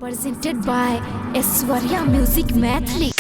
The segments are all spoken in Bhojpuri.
presented by Aishwarya Music Mathli.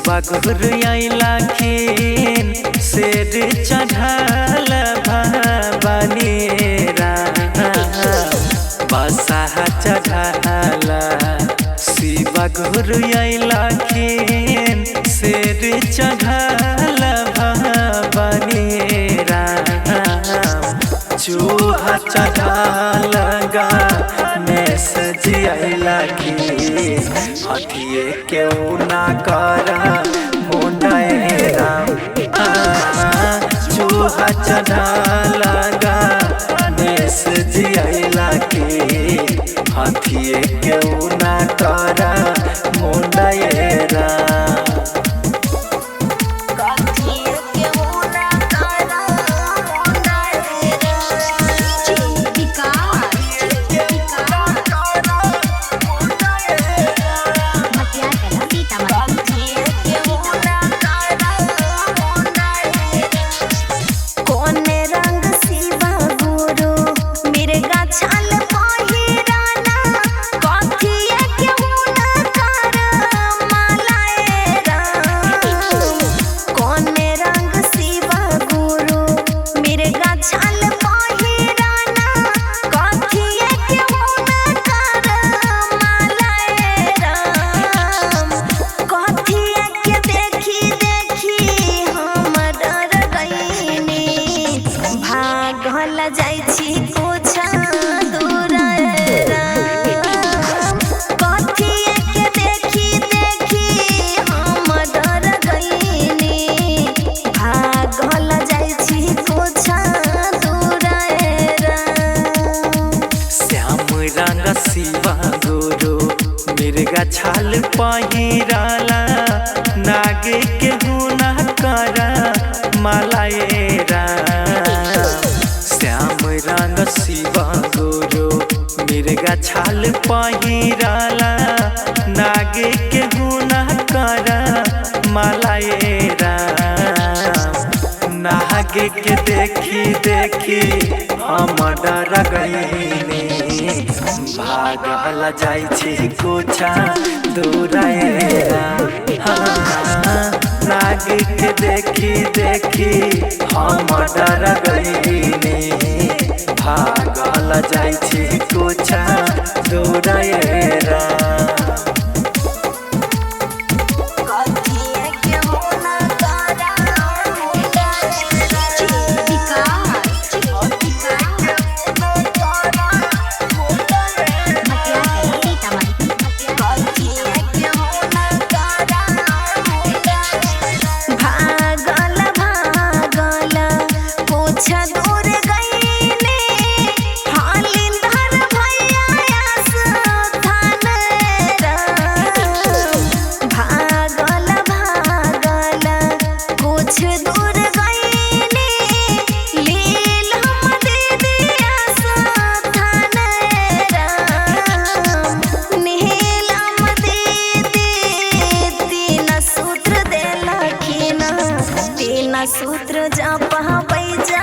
बगुर आइलाखिन शेर चढ़ल भवानीरा बसाहा चढ़ल शिव गुर आइलाखिन शेर चढ़ल भवानीरा चूहा चढ़ल गणेश जी आइलाखिन हथिये क्यों ना करा मुंडेरा चूहा चढ़ल गणेश जी आइलाखिन हथिये क्यों ना करा मुंडेरा शिवा गुरु मिर्गा छाल पहिराला नागे के गुना करा मलाएरा श्याम रंग शिवा गुरु मिर्गा छाल पहिराला नागे के गुना करा मलाएरा नागे के देखी देखी हम डर गईनी भागल जाई छी कुछा दूरेरा नागे के देखी देखी हम डर गईनी भागल जाई छी कुछा दूरेरा सूत्र जप बैजा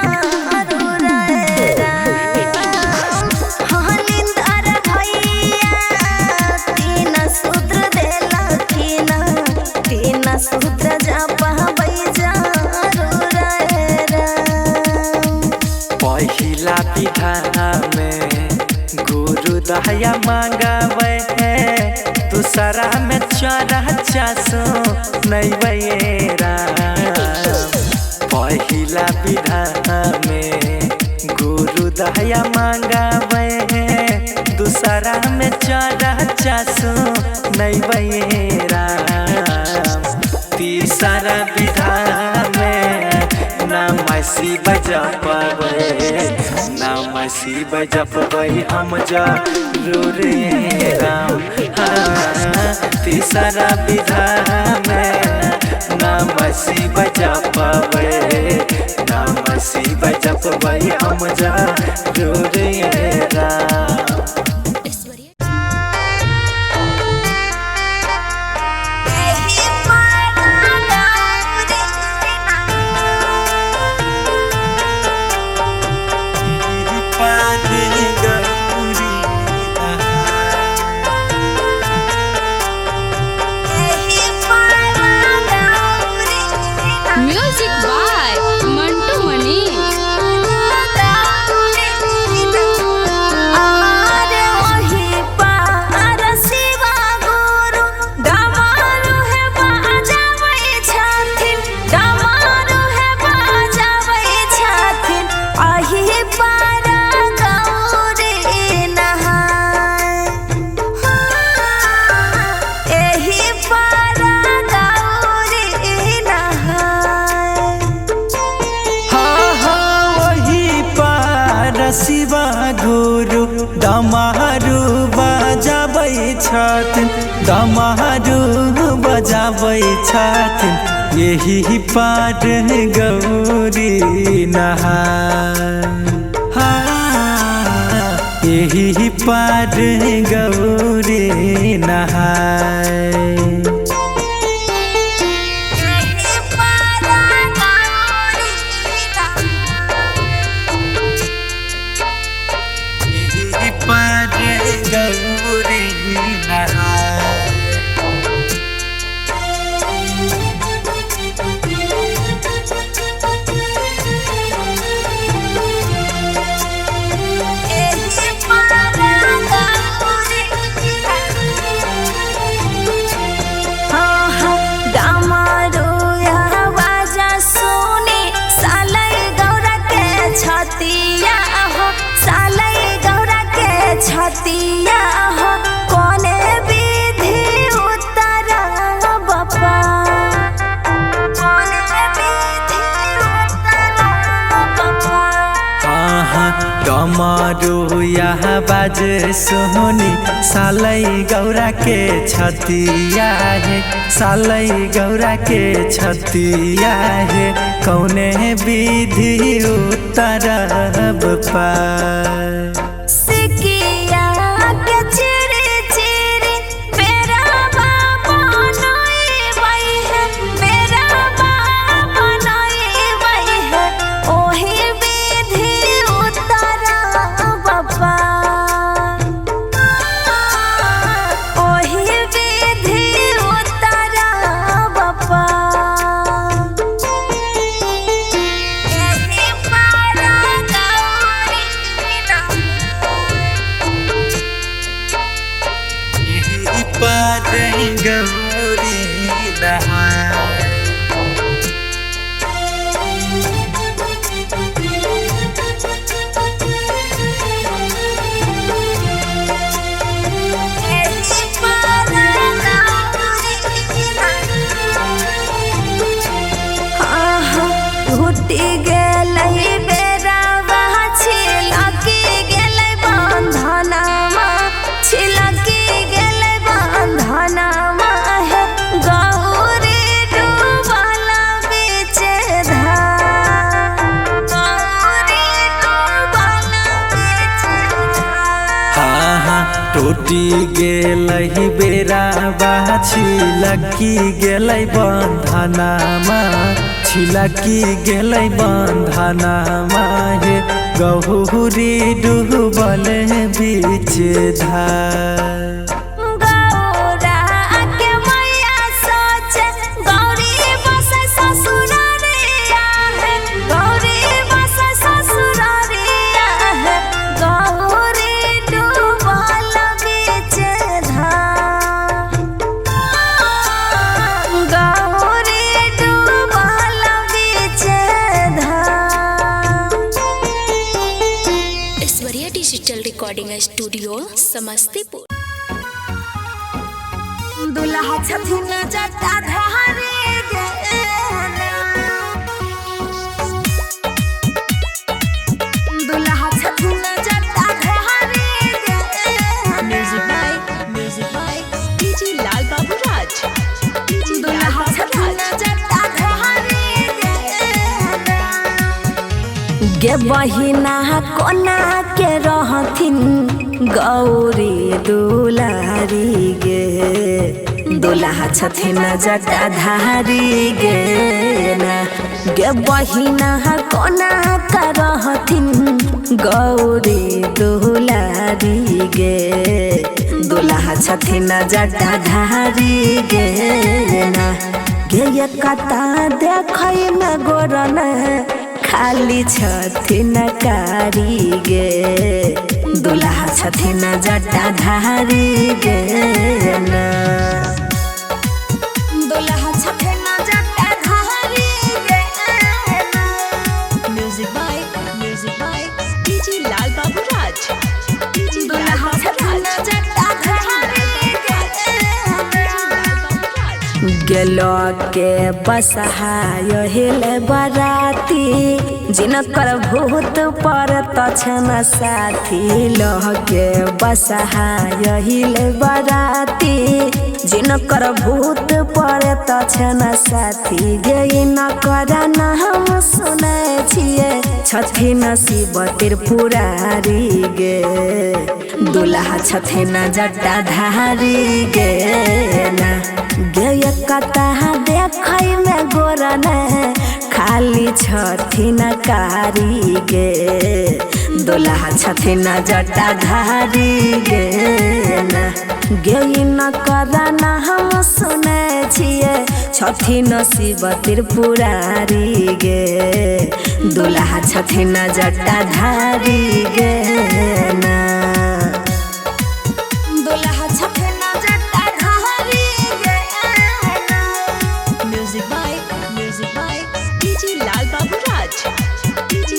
तीन सूत्र देला तीन सूत्र सूत्र जपबै जारू रे राम। पहिला विधान में गुरु दया मांगावे दूसरा में चर्चा सुनैबै राम। पहिला विधान में गुरु दया मांगावे दूसरा में चर्चा सुनैबै राम। तीसरा विधान में नमः शिवाय जपबै, नमः शिवाय जपबै हम जरूर राम। तीसरा विधान में नमः शिवाय जपबै, नमः शिवाय जपबै हम जरूर राम। म्यूजिक बाय मंटू मनी। शिवा गुरु डमरू बजाबै छथिन, डमरू बजाबै छथिन यही पार गौरी नहाय। यही पार गौरी नहाय। छतिया हो कोने विधि उतरा बपा, कोने विधि उतरा बपा। डमरू यहाँ बाज सोहनी सालै गौरा के छतिया है, सालै गौरा के छतिया है कौने विधि उतरब पार। गौरी नहाय। टूटी गेलै बेरावा छिलकी गेलै बंधनमा, छिलकी गेलै बंधनमा है गौरी डूबल बीच धार, गौरी डूबल बीच धार। टूटी गेलै बेरावा छिलकी गेलै बंधनमा, छिलकी गेलै बंधनमा हे गौरी डूबल बीच धार। गौरा के मैया सोचे गौरी रिकॉर्डिंग स्टूडियो समस्तीपुर। दुल्हा छथिन जटा धारी दुल्हा छथिन जटा धारी म्यूजिक बाय डीजे लाल बाबू राज। दुल्हा छथिन जटा धारी गे बहिना कोना के रहथिन गौरी दुलारी गे दुल्हा छथिन जटाधारी गे ना गे बहिना कोना का रहथिन गौरी दुलारी गे दुल्हा छथिन जटाधारी गे ना गे ये कता देखै में गोरन खाली छथिन कारी गे दुल्हा छथिन जटाधारी गे ना दुल्हा छथिन जटाधारी गे ना म्यूजिक बाय डीजे लाल बाबू राज। दुल्हा छथिन जटाधारी गे गेलो के बसहा यहिल बराती जिनकर भूत पर तछन साथी लह के बसहा यहिल बराती जिनकर भूत पर तछन साथी गे न कर हम सुनै छियै छथिन शिव त्रिपुरारी गे दुल्हा छथिन जटाधारी गे ना गे कता देखै में गोरन खाली छथिन कारी गे दुल्हा छथिन जटाधारी गे ना गे न कर हम सुनै छियै छथिन शिव त्रिपुरारी गे दुल्हा छथिन जटाधारी गे ना दुल्हा छथिन जटाधारी गे ना म्यूजिक बाय डीजे लाल बाबू राज।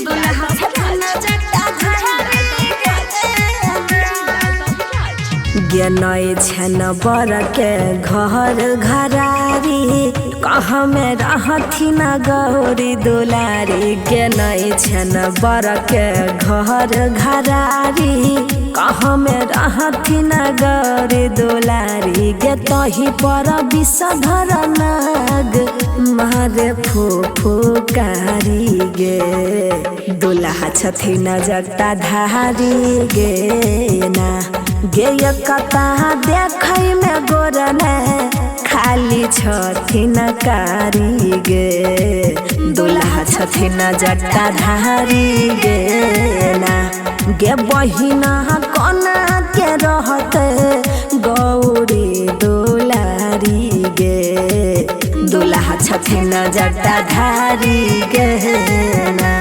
दुल्हा छथिन जटाधारी गे ज्ञानय छन बर के घर घरारी कहाँ में रहथिन गौरी दुलारी ज्ञानय छन बर के घर घरारी कहाँ में रहथिन गौरी दुलारी गे तही पर विषधर नाग मारे फुफुकारी गे दुल्हा छथिन जटाधारी गे ना गे कता देखै में गोरन खाली छथिन कारी गे दुल्हा छथिन जटाधारी गे ना गे बहिना कोना के रहत गौरी दुलारी गे दुल्हा छथिन जटाधारी गे ना।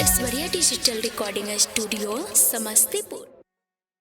Aishwarya digital recording studio Samastipur.